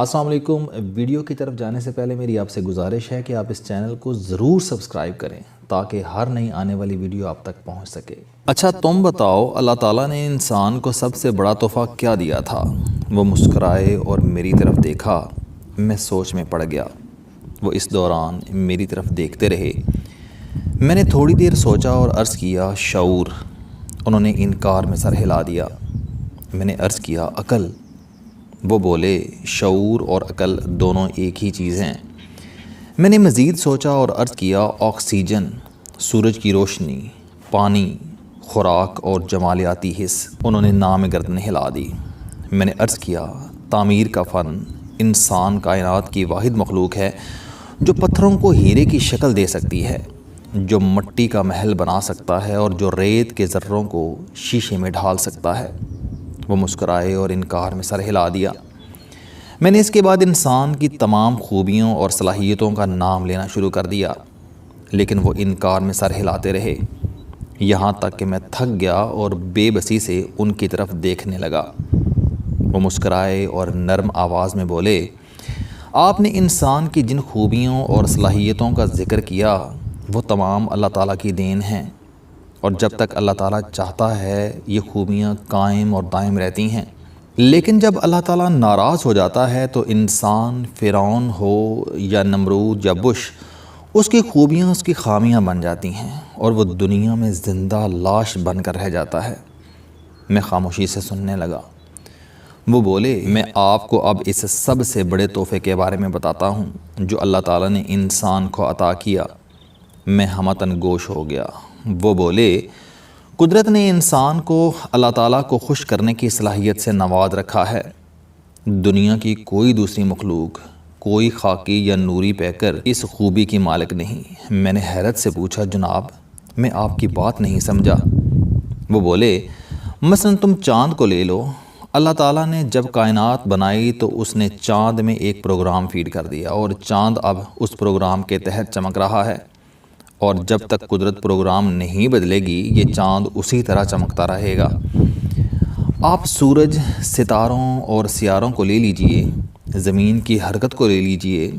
السلام علیکم۔ ویڈیو کی طرف جانے سے پہلے میری آپ سے گزارش ہے کہ آپ اس چینل کو ضرور سبسکرائب کریں تاکہ ہر نئی آنے والی ویڈیو آپ تک پہنچ سکے۔ اچھا تم بتاؤ، اللہ تعالیٰ نے انسان کو سب سے بڑا تحفہ کیا دیا تھا؟ وہ مسکرائے اور میری طرف دیکھا۔ میں سوچ میں پڑ گیا۔ وہ اس دوران میری طرف دیکھتے رہے۔ میں نے تھوڑی دیر سوچا اور عرض کیا شعور۔ انہوں نے انکار میں سر ہلا دیا۔ میں نے عرض کیا عقل۔ وہ بولے شعور اور عقل دونوں ایک ہی چیز ہیں۔ میں نے مزید سوچا اور عرض کیا آکسیجن، سورج کی روشنی، پانی، خوراک اور جمالیاتی حس۔ انہوں نے نام گردن ہلا دی۔ میں نے عرض کیا تعمیر کا فن۔ انسان کائنات کی واحد مخلوق ہے جو پتھروں کو ہیرے کی شکل دے سکتی ہے، جو مٹی کا محل بنا سکتا ہے اور جو ریت کے ذروں کو شیشے میں ڈھال سکتا ہے۔ وہ مسکرائے اور انکار میں سر ہلا دیا۔ میں نے اس کے بعد انسان کی تمام خوبیوں اور صلاحیتوں کا نام لینا شروع کر دیا، لیکن وہ انکار میں سر ہلاتے رہے، یہاں تک کہ میں تھک گیا اور بے بسی سے ان کی طرف دیکھنے لگا۔ وہ مسکرائے اور نرم آواز میں بولے آپ نے انسان کی جن خوبیوں اور صلاحیتوں کا ذکر کیا وہ تمام اللہ تعالیٰ کی دین ہیں، اور جب تک اللہ تعالیٰ چاہتا ہے یہ خوبیاں قائم اور دائم رہتی ہیں، لیکن جب اللہ تعالیٰ ناراض ہو جاتا ہے تو انسان، فرعون ہو یا نمرود یا بش، اس کی خوبیاں اس کی خامیاں بن جاتی ہیں اور وہ دنیا میں زندہ لاش بن کر رہ جاتا ہے۔ میں خاموشی سے سننے لگا۔ وہ بولے میں آپ کو اب اس سب سے بڑے تحفے کے بارے میں بتاتا ہوں جو اللہ تعالیٰ نے انسان کو عطا کیا۔ میں ہمتاً گوش ہو گیا۔ وہ بولے قدرت نے انسان کو اللہ تعالیٰ کو خوش کرنے کی صلاحیت سے نواز رکھا ہے۔ دنیا کی کوئی دوسری مخلوق، کوئی خاکی یا نوری پیکر اس خوبی کی مالک نہیں۔ میں نے حیرت سے پوچھا جناب میں آپ کی بات نہیں سمجھا۔ وہ بولے مثلا تم چاند کو لے لو۔ اللہ تعالیٰ نے جب کائنات بنائی تو اس نے چاند میں ایک پروگرام فیڈ کر دیا اور چاند اب اس پروگرام کے تحت چمک رہا ہے، اور جب تک قدرت پروگرام نہیں بدلے گی یہ چاند اسی طرح چمکتا رہے گا۔ آپ سورج، ستاروں اور سیاروں کو لے لیجئے، زمین کی حرکت کو لے لیجئے،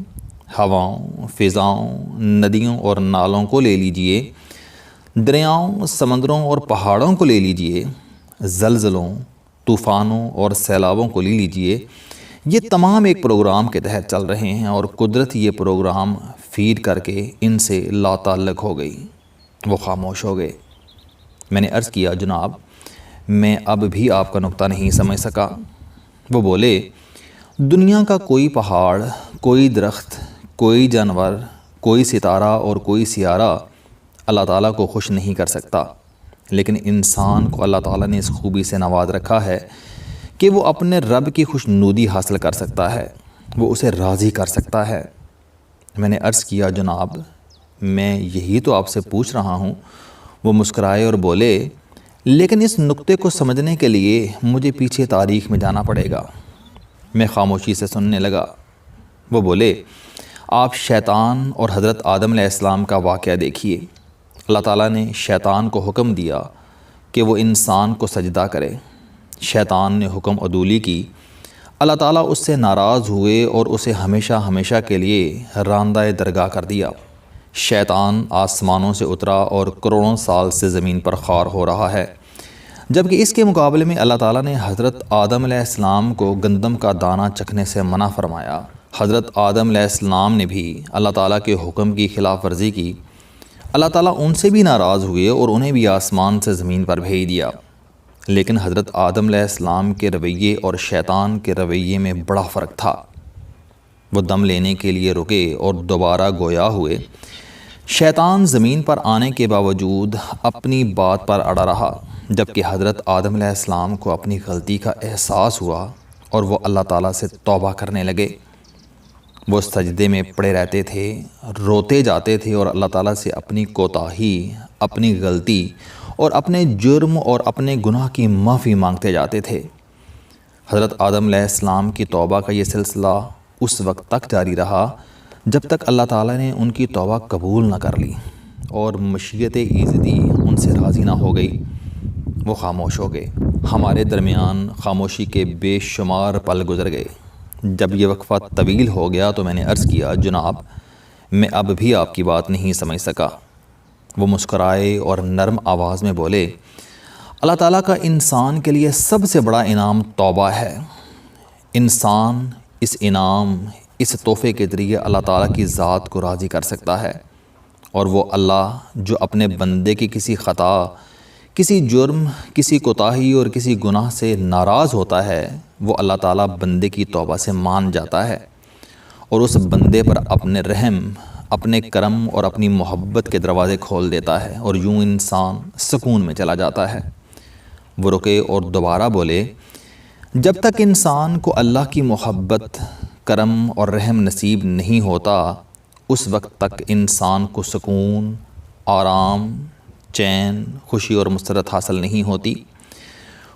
ہواؤں، فضاؤں، ندیوں اور نالوں کو لے لیجئے، دریاؤں، سمندروں اور پہاڑوں کو لے لیجئے، زلزلوں، طوفانوں اور سیلابوں کو لے لیجئے، یہ تمام ایک پروگرام کے تحت چل رہے ہیں اور قدرت یہ پروگرام فیڈ کر کے ان سے لا تعلق ہو گئی۔ وہ خاموش ہو گئے۔ میں نے عرض کیا جناب میں اب بھی آپ کا نقطہ نہیں سمجھ سکا۔ وہ بولے دنیا کا کوئی پہاڑ، کوئی درخت، کوئی جانور، کوئی ستارہ اور کوئی سیارہ اللہ تعالیٰ کو خوش نہیں کر سکتا، لیکن انسان کو اللہ تعالیٰ نے اس خوبی سے نواز رکھا ہے کہ وہ اپنے رب کی خوشنودی حاصل کر سکتا ہے، وہ اسے راضی کر سکتا ہے۔ میں نے عرض کیا جناب میں یہی تو آپ سے پوچھ رہا ہوں۔ وہ مسکرائے اور بولے لیکن اس نقطے کو سمجھنے کے لیے مجھے پیچھے تاریخ میں جانا پڑے گا۔ میں خاموشی سے سننے لگا۔ وہ بولے آپ شیطان اور حضرت آدم علیہ السلام کا واقعہ دیکھیے۔ اللہ تعالیٰ نے شیطان کو حکم دیا کہ وہ انسان کو سجدہ کرے۔ شیطان نے حکم عدولی کی۔ اللہ تعالیٰ اس سے ناراض ہوئے اور اسے ہمیشہ ہمیشہ کے لیے راندہ درگاہ کر دیا۔ شیطان آسمانوں سے اترا اور کروڑوں سال سے زمین پر خوار ہو رہا ہے، جبکہ اس کے مقابلے میں اللہ تعالیٰ نے حضرت آدم علیہ السلام کو گندم کا دانہ چکھنے سے منع فرمایا۔ حضرت آدم علیہ السلام نے بھی اللہ تعالیٰ کے حکم کی خلاف ورزی کی۔ اللہ تعالیٰ ان سے بھی ناراض ہوئے اور انہیں بھی آسمان سے زمین پر بھیج دیا، لیکن حضرت آدم علیہ السلام کے رویے اور شیطان کے رویے میں بڑا فرق تھا۔ وہ دم لینے کے لیے رکے اور دوبارہ گویا ہوئے۔ شیطان زمین پر آنے کے باوجود اپنی بات پر اڑا رہا، جبکہ حضرت آدم علیہ السلام کو اپنی غلطی کا احساس ہوا اور وہ اللہ تعالیٰ سے توبہ کرنے لگے۔ وہ سجدے میں پڑے رہتے تھے، روتے جاتے تھے اور اللہ تعالیٰ سے اپنی کوتاہی، اپنی غلطی اور اپنے جرم اور اپنے گناہ کی معافی مانگتے جاتے تھے۔ حضرت آدم علیہ السلام کی توبہ کا یہ سلسلہ اس وقت تک جاری رہا جب تک اللہ تعالیٰ نے ان کی توبہ قبول نہ کر لی اور مشیت ایزدی ان سے راضی نہ ہو گئی۔ وہ خاموش ہو گئے۔ ہمارے درمیان خاموشی کے بے شمار پل گزر گئے۔ جب یہ وقفہ طویل ہو گیا تو میں نے عرض کیا جناب میں اب بھی آپ کی بات نہیں سمجھ سکا۔ وہ مسکرائے اور نرم آواز میں بولے اللہ تعالیٰ کا انسان کے لیے سب سے بڑا انعام توبہ ہے۔ انسان اس انعام اس تحفے کے ذریعے اللہ تعالیٰ کی ذات کو راضی کر سکتا ہے، اور وہ اللہ جو اپنے بندے کی کسی خطا، کسی جرم، کسی کوتاہی اور کسی گناہ سے ناراض ہوتا ہے، وہ اللہ تعالیٰ بندے کی توبہ سے مان جاتا ہے اور اس بندے پر اپنے رحم، اپنے کرم اور اپنی محبت کے دروازے کھول دیتا ہے، اور یوں انسان سکون میں چلا جاتا ہے۔ وہ رکے اور دوبارہ بولے جب تک انسان کو اللہ کی محبت، کرم اور رحم نصیب نہیں ہوتا اس وقت تک انسان کو سکون، آرام، چین، خوشی اور مسرت حاصل نہیں ہوتی۔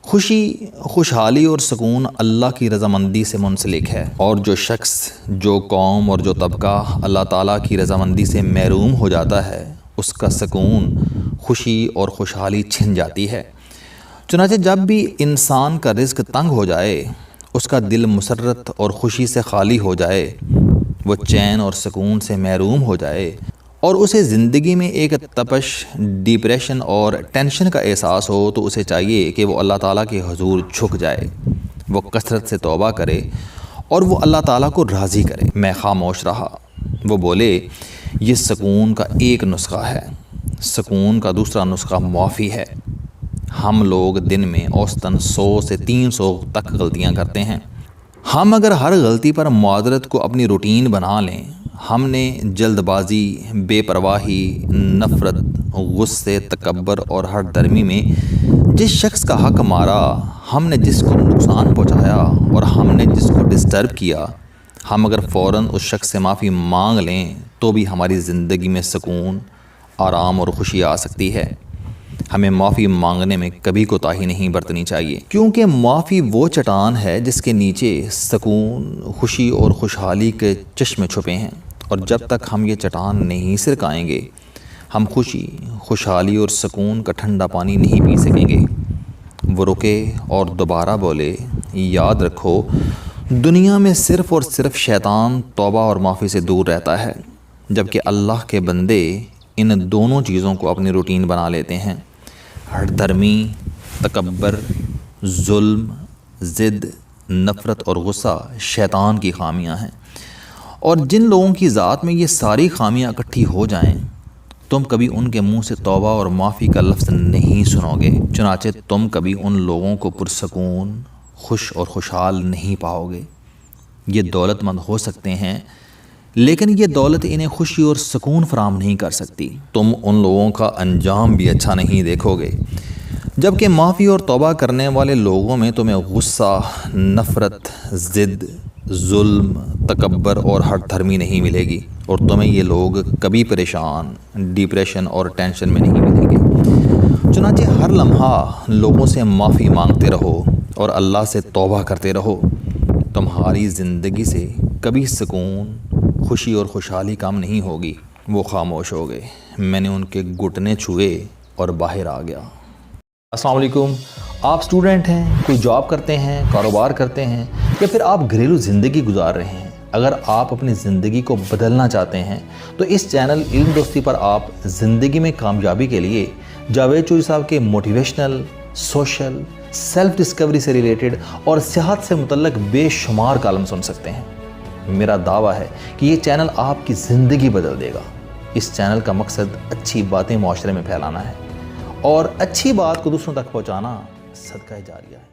خوشی، خوشحالی اور سکون اللہ کی رضامندی سے منسلک ہے، اور جو شخص، جو قوم اور جو طبقہ اللہ تعالیٰ کی رضامندی سے محروم ہو جاتا ہے اس کا سکون، خوشی اور خوشحالی چھن جاتی ہے۔ چنانچہ جب بھی انسان کا رزق تنگ ہو جائے، اس کا دل مسرت اور خوشی سے خالی ہو جائے، وہ چین اور سکون سے محروم ہو جائے اور اسے زندگی میں ایک تپش، ڈپریشن اور ٹینشن کا احساس ہو، تو اسے چاہیے کہ وہ اللہ تعالیٰ کے حضور جھک جائے، وہ کثرت سے توبہ کرے اور وہ اللہ تعالیٰ کو راضی کرے۔ میں خاموش رہا۔ وہ بولے یہ سکون کا ایک نسخہ ہے، سکون کا دوسرا نسخہ معافی ہے۔ ہم لوگ دن میں اوسطاً 100 سے 300 تک غلطیاں کرتے ہیں۔ ہم اگر ہر غلطی پر معذرت کو اپنی روٹین بنا لیں، ہم نے جلد بازی، بے پرواہی، نفرت، غصے، تکبر اور ہر درمی میں جس شخص کا حق مارا، ہم نے جس کو نقصان پہنچایا اور ہم نے جس کو ڈسٹرب کیا، ہم اگر فوراً اس شخص سے معافی مانگ لیں تو بھی ہماری زندگی میں سکون، آرام اور خوشی آ سکتی ہے۔ ہمیں معافی مانگنے میں کبھی کوتاہی نہیں برتنی چاہیے، کیونکہ معافی وہ چٹان ہے جس کے نیچے سکون، خوشی اور خوشحالی کے چشمے چھپے ہیں، اور جب تک ہم یہ چٹان نہیں سرکائیں گے ہم خوشی، خوشحالی اور سکون کا ٹھنڈا پانی نہیں پی سکیں گے۔ وہ رکے اور دوبارہ بولے یاد رکھو دنیا میں صرف اور صرف شیطان توبہ اور معافی سے دور رہتا ہے، جبکہ اللہ کے بندے ان دونوں چیزوں کو اپنی روٹین بنا لیتے ہیں۔ ہر دھرمی، تکبر، ظلم، ضد، نفرت اور غصہ شیطان کی خامیاں ہیں، اور جن لوگوں کی ذات میں یہ ساری خامیاں اکٹھی ہو جائیں تم کبھی ان کے منہ سے توبہ اور معافی کا لفظ نہیں سنو گے، چنانچہ تم کبھی ان لوگوں کو پرسکون، خوش اور خوشحال نہیں پاؤ گے۔ یہ دولت مند ہو سکتے ہیں لیکن یہ دولت انہیں خوشی اور سکون فراہم نہیں کر سکتی۔ تم ان لوگوں کا انجام بھی اچھا نہیں دیکھو گے، جبکہ معافی اور توبہ کرنے والے لوگوں میں تمہیں غصہ، نفرت، ضد، ظلم، تکبر اور ہٹ دھرمی نہیں ملے گی، اور تمہیں یہ لوگ کبھی پریشان، ڈپریشن اور ٹینشن میں نہیں ملیں گے۔ چنانچہ ہر لمحہ لوگوں سے معافی مانگتے رہو اور اللہ سے توبہ کرتے رہو، تمہاری زندگی سے کبھی سکون، خوشی اور خوشحالی کم نہیں ہوگی۔ وہ خاموش ہو گئے۔ میں نے ان کے گھٹنے چھوئے اور باہر آ گیا۔ السلام علیکم۔ آپ اسٹوڈنٹ ہیں، کوئی جاب کرتے ہیں، کاروبار کرتے ہیں، یا پھر آپ گھریلو زندگی گزار رہے ہیں۔ اگر آپ اپنی زندگی کو بدلنا چاہتے ہیں تو اس چینل علم دوستی پر آپ زندگی میں کامیابی کے لیے جاوید چوہری صاحب کے موٹیویشنل، سوشل، سیلف ڈسکوری سے ریلیٹڈ اور صحت سے متعلق بے شمار کالم سن سکتے ہیں۔ میرا دعویٰ ہے کہ یہ چینل آپ کی زندگی بدل دے گا۔ اس چینل کا مقصد اچھی باتیں معاشرے میں پھیلانا ہے، اور اچھی بات کو دوسروں تک پہنچانا صدقہ جاریہ ہے۔